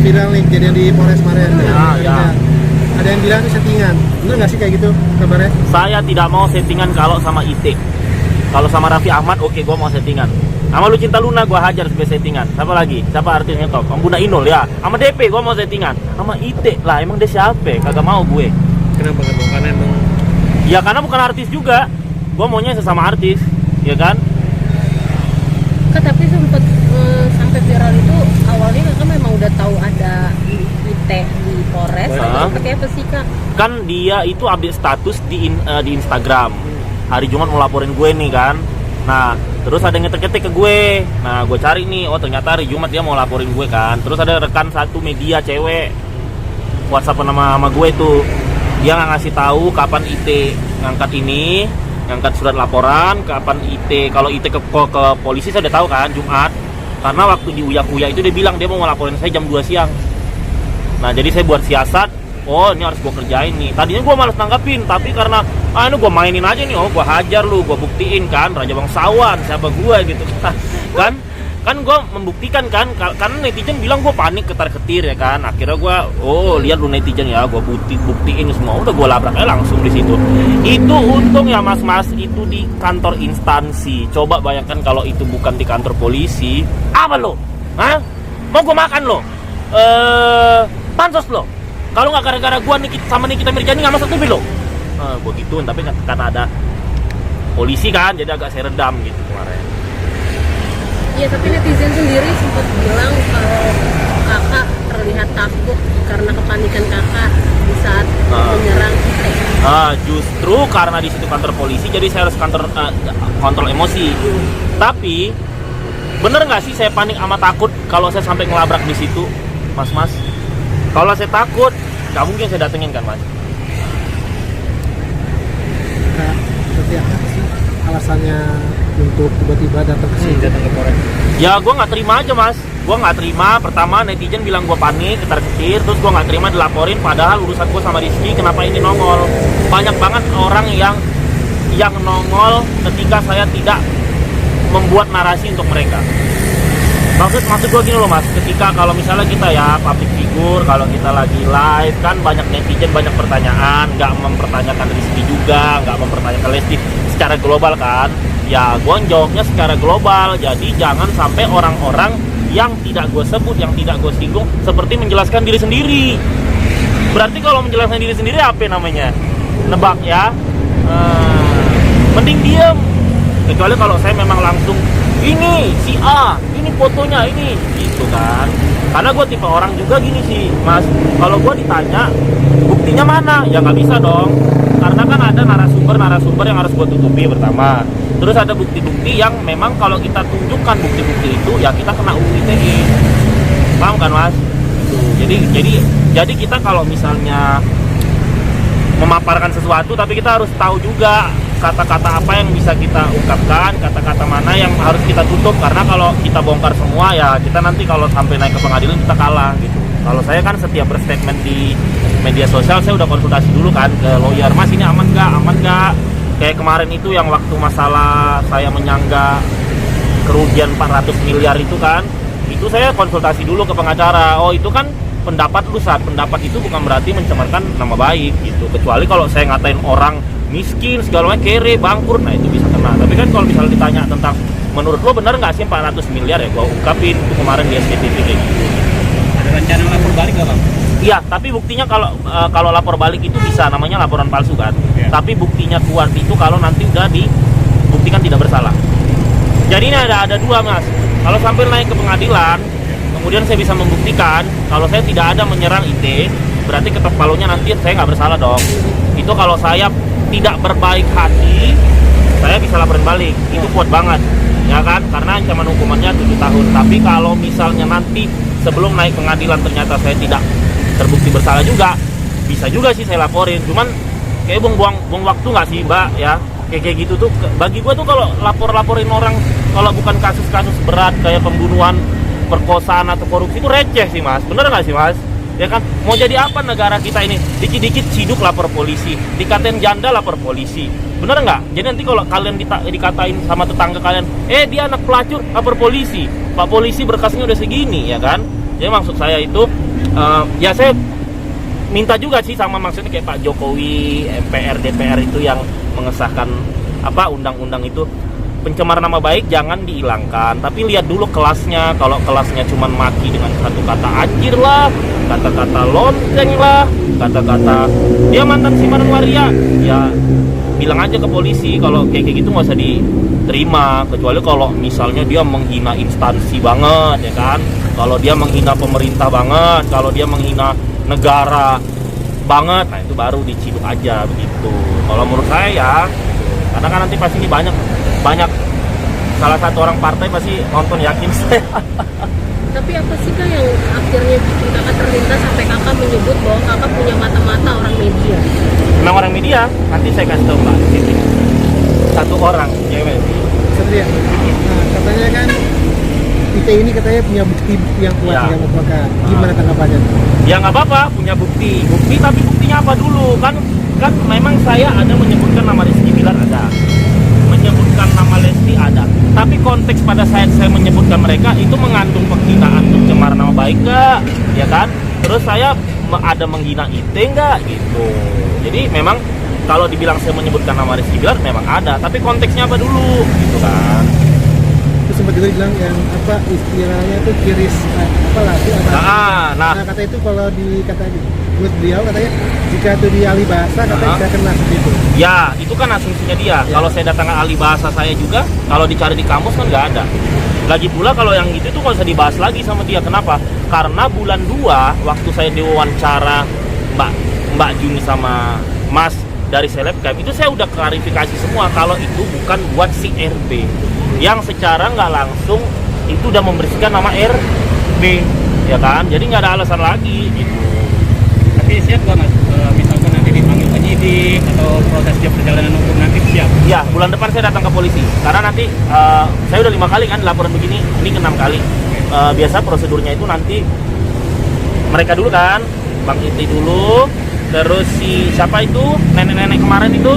viral nih kejadian di Polres kemarin. Ya. Ada yang bilang itu settingan. Bener nggak sih kayak gitu kabarnya? Saya tidak mau settingan kalau sama IT. Kalau sama Raffi Ahmad, oke, gue mau settingan. Sama Lucinta Luna gue hajar sebagai settingan. Siapa lagi? Siapa artisnya top? Om Bunda Inul ya. Sama DP gue mau settingan. Sama IT lah, emang dia siapa? Kagak mau gue. Kenapa nggak mau? Karena emang Ya karena bukan artis juga. Gue maunya sesama artis, ya kan? Tapi sempat sampai viral itu awalnya Kakak memang udah tahu ada IT di Polres atau seperti apa sih Kak? Kan dia itu update status di Instagram. Hari Jumat mau laporin gue nih kan. Nah, terus ada yang ngetik-ngetik ke gue. Nah, gue cari nih, oh ternyata hari Jumat dia mau laporin gue kan. Terus ada rekan satu media cewek WhatsApp sama gue tuh. Dia nggak ngasih tahu kapan IT ngangkat ini, ngangkat surat laporan, kapan IT. Kalau IT ke polisi saya udah tahu kan, Jumat. Karena waktu di Uya itu dia bilang dia mau ngelaporin saya jam 2 siang. Nah, jadi saya buat siasat, oh ini harus gue kerjain nih. Tadinya gue malas nanggapin, tapi karena ini gue mainin aja nih, oh gue hajar lu, gue buktiin kan, Raja Bangsawan, siapa gue gitu. kan gue membuktikan kan, karena netizen bilang gue panik ketar-ketir ya kan. Akhirnya gue, oh lihat lu netizen ya, gue buktiin semua, udah gue labrak aja langsung di situ. Itu untung ya mas-mas, itu di kantor instansi. Coba bayangkan kalau itu bukan di kantor polisi, apa lo? Hah? Mau gue makan lo? Pansos lo? Kalau nggak gara-gara gue sama Nikita Mirjani nggak masuk TV lo? Gue gituin, tapi karena ada polisi kan, jadi agak saya redam gitu kemarin. Iya, tapi netizen sendiri sempat bilang kalau Kakak terlihat takut karena kepanikan Kakak di saat menyerang IT. Justru karena di situ kantor polisi, jadi saya harus kontrol emosi. Tapi bener nggak sih saya panik sama takut kalau saya sampai ngelabrak di situ, mas? Kalau saya takut, nggak mungkin saya datengin kan, mas? seperti apa sih alasannya untuk tiba-tiba datang ke sini, datang ke Polres? Ya gue nggak terima aja mas. Gue nggak terima. Pertama netizen bilang gue panik, ketar-ketir. Terus gue nggak terima dilaporin. Padahal urusan gue sama Rizky, kenapa ini nongol? Banyak banget orang yang nongol ketika saya tidak membuat narasi untuk mereka. Maksud gue gini loh mas, ketika kalau misalnya kita ya public figure, kalau kita lagi live kan banyak netizen, banyak pertanyaan, nggak mempertanyakan Rizky juga, nggak mempertanyakan Lesti secara global kan. Ya gue jawabnya secara global, jadi jangan sampai orang-orang yang tidak gue sebut, yang tidak gue singgung seperti menjelaskan diri sendiri. Berarti kalau menjelaskan diri sendiri apa namanya? Nebak ya. Mending diem. Kecuali kalau saya memang langsung, ini si A, ini fotonya ini, gitu kan. Karena gue tipe orang juga gini sih mas, kalau gue ditanya buktinya mana, ya nggak bisa dong. Karena kan ada narasumber yang harus gue tutupi pertama. Terus ada bukti-bukti yang memang kalau kita tunjukkan bukti-bukti itu, ya kita kena UU ITE. Paham kan mas? Jadi kita kalau misalnya memaparkan sesuatu, tapi kita harus tahu juga kata-kata apa yang bisa kita ungkapkan, kata-kata mana yang harus kita tutup. Karena kalau kita bongkar semua, ya kita nanti kalau sampai naik ke pengadilan kita kalah gitu. Kalau saya kan setiap berstatement di media sosial, saya udah konsultasi dulu kan ke lawyer, mas ini aman nggak? Kayak kemarin itu yang waktu masalah saya menyangga kerugian 400 miliar itu kan, itu saya konsultasi dulu ke pengacara. Oh itu kan pendapat lu, saat pendapat itu bukan berarti mencemarkan nama baik gitu. Kecuali kalau saya ngatain orang miskin segala macam, kere, bangkrut, nah itu bisa kena. Tapi kan kalau misalnya ditanya tentang menurut lo benar nggak sih 400 miliar, ya gua ungkapin itu kemarin di SCTV kayak gitu. Ada rencana lapor balik nggak bang? Iya, tapi buktinya kalau lapor balik itu bisa, namanya laporan palsu kan. Yeah. Tapi buktinya kuat itu kalau nanti udah dibuktikan tidak bersalah. Jadi ini ada dua mas. Kalau sampai naik ke pengadilan, kemudian saya bisa membuktikan kalau saya tidak ada menyerang IT, berarti ketok palunya nanti saya nggak bersalah dong. Itu kalau saya tidak berbaik hati, saya bisa laporin balik. Itu kuat banget, ya kan? Karena ancaman hukumannya 7 tahun. Tapi kalau misalnya nanti sebelum naik pengadilan ternyata saya tidak terbukti bersalah juga, bisa juga sih saya laporin. Cuman kayak buang waktu nggak sih mbak ya? Kayak gitu tuh bagi gue tuh kalau laporin orang kalau bukan kasus-kasus berat kayak pembunuhan, perkosaan atau korupsi itu receh sih mas. Bener nggak sih mas? Ya kan, mau jadi apa negara kita ini? Dikit-dikit ciduk lapor polisi, dikatain janda lapor polisi. Bener nggak? Jadi nanti kalau kalian dikatain sama tetangga kalian, dia anak pelacur lapor polisi, pak polisi berkasnya udah segini, ya kan? Jadi maksud saya itu ya saya minta juga sih sama maksudnya kayak Pak Jokowi, MPR, DPR itu yang mengesahkan undang-undang itu, pencemaran nama baik jangan dihilangkan, tapi lihat dulu kelasnya. Kalau kelasnya cuma maki dengan satu kata anjir lah, kata-kata lonceng lah, kata-kata dia mantan simpanan waria, ya bilang aja ke polisi. Kalau kayak gitu nggak usah diterima, kecuali kalau misalnya dia menghina instansi banget, ya kan. Kalau dia menghina pemerintah banget, kalau dia menghina negara banget, nah itu baru diciduk aja begitu. Kalau menurut saya ya, karena kan nanti pasti ini banyak salah satu orang partai pasti nonton, yakin saya. Tapi apa sih Kak yang akhirnya bikin kakak terlintas sampai kakak menyebut bahwa kakak punya mata-mata orang media? Memang orang media, nanti saya kasih tahu Mbak titik. Satu orang cewek. Satria, nah, katanya kan kita ini katanya punya bukti yang kuat Ya. yang mutlak. Gimana tanggapannya? Ya nggak apa-apa, punya bukti tapi buktinya apa dulu? Kan memang saya ada menyebutkan nama Rizky Bilar, ada menyebutkan nama Lesti, ada, tapi konteks pada saat saya menyebutkan mereka itu mengandung penghinaan pencemaran nama baik nggak, ya kan? Terus saya ada menghina IT nggak gitu. Jadi memang kalau dibilang saya menyebutkan nama Rizky Bilar memang ada, tapi konteksnya apa dulu gitu kan. Terus sempat juga bilang yang istilahnya tuh kiris Nah, kata itu kalau dikata buat beliau katanya jika itu di ahli bahasa katanya bisa kena seperti itu. ya itu kan asumsinya dia. Kalau saya datang ke ahli bahasa saya juga, kalau dicari di kamus kan nggak ada. Lagi pula kalau yang gitu itu nggak usah dibahas lagi sama dia. Kenapa? Karena bulan 2 waktu saya diwawancara Mbak Juni sama Mas dari Selebgram, itu saya udah klarifikasi semua kalau itu bukan buat si RB yang secara nggak langsung itu udah membersihkan nama RB, ya kan? Jadi nggak ada alasan lagi gitu. Tapi siap nggak Mas? Misalkan nanti dipanggil penyidik atau proses dia perjalanan hukum nanti siap? Ya, bulan depan saya datang ke polisi. Karena nanti saya udah 5 kali kan laporan begini, ini ke 6 kali. Biasa prosedurnya itu nanti mereka dulu kan, Bang Iti dulu, terus si siapa itu, nenek-nenek kemarin itu,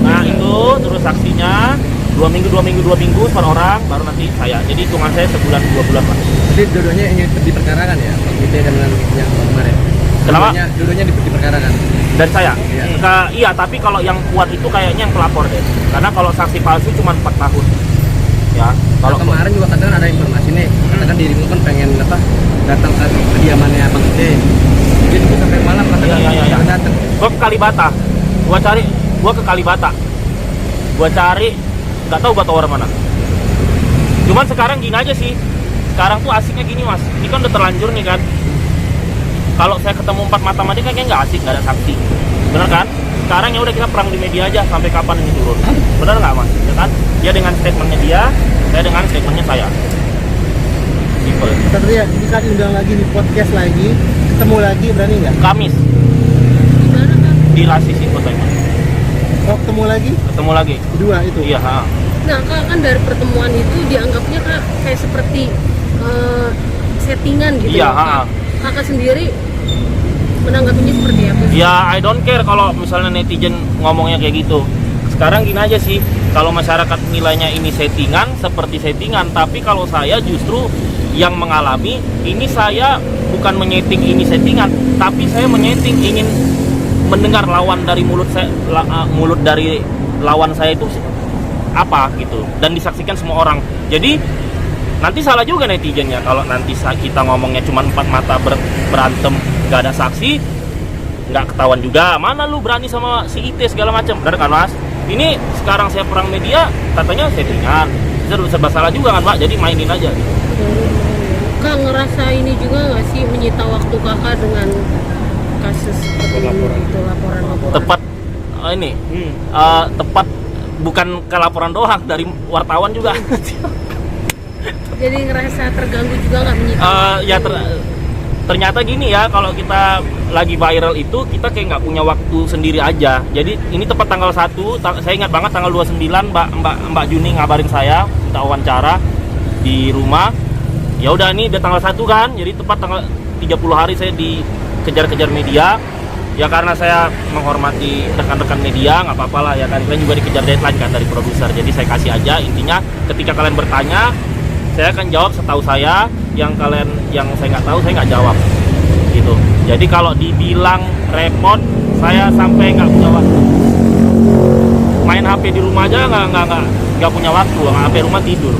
nah itu, terus saksinya 2 minggu per orang, baru nanti saya. Jadi hitungan saya sebulan 2 bulan Pak. Jadi dua-duanya ingin diperkarakan ya, Bang Ite dengan yang kemarin. Kenapa? Dua-duanya diperkarakan. Dan saya, Iya. iya, tapi kalau yang kuat itu kayaknya yang pelapor deh. Karena kalau saksi palsu cuma 4 tahun. Ya, kalau Kemarin juga katakan ada informasi nih, katakan dirimu kan pengen datang ke kediamannya Bang Ite. Jadi itu sampai malam katakan Iya. datang. Gua ke Kalibata, gua ke Kalibata, gua cari, nggak tahu gua tower mana. Cuman sekarang gini aja sih, sekarang tuh asiknya gini Mas, ini kan udah terlanjur nih kan. Kalau saya ketemu 4 mata mati kayaknya nggak asik, nggak ada saksi, bener kan? Sekarang ya udah kita perang di media aja sampai kapan ini turun, bener nggak Mas? Ya kan? Dia dengan statementnya dia, saya dengan statementnya saya. Simple. Satria, jika diundang lagi di podcast lagi, ketemu lagi berani nggak? Kamis Gimana Kak? di Lasis Infotainment, Oh, ketemu lagi? ketemu lagi. Kedua itu. Iya, ha. Nah Kak, kan dari pertemuan itu dianggapnya Kak kayak seperti settingan gitu Iya, ya, Kak. Kakak sendiri menanggapinya seperti apa sih? Ya, I don't care kalau misalnya netizen ngomongnya kayak gitu. Sekarang gini aja sih, kalau masyarakat nilainya ini settingan, seperti settingan. Tapi kalau saya justru yang mengalami, ini saya bukan menyeting ini settingan, tapi saya menyeting ingin mendengar lawan dari mulut saya, mulut dari lawan saya itu apa gitu, dan disaksikan semua orang. Jadi nanti salah juga netizennya kalau nanti kita ngomongnya cuma 4 mata berantem, gak ada saksi, nggak ketahuan juga mana lu berani sama si IT segala macam, benar kan Mas? Ini sekarang saya perang media katanya settingan, serba salah juga kan Pak, jadi mainin aja gitu. Kak ngerasa ini juga nggak sih menyita waktu kakak dengan kasus seperti ini, gitu, laporan? Tepat ini tepat, bukan ke laporan doang, dari wartawan juga. Jadi ngerasa terganggu juga nggak menyita? Ya ternyata gini ya, kalau kita lagi viral itu kita kayak nggak punya waktu sendiri aja. Jadi ini tepat tanggal 1, saya ingat banget tanggal 29 Mbak Juni ngabarin saya minta wawancara di rumah. Ya udah, ini udah tanggal 1 kan, jadi tepat tanggal 30 hari saya dikejar-kejar media. Ya karena saya menghormati rekan-rekan media, nggak apa-apa lah ya kan, kalian juga dikejar deadline kan dari produser. Jadi saya kasih aja, intinya ketika kalian bertanya, saya akan jawab setahu saya, yang saya nggak tahu saya nggak jawab gitu. Jadi kalau dibilang repot, saya sampai nggak punya waktu. Main HP di rumah aja nggak punya waktu, HP rumah tidur.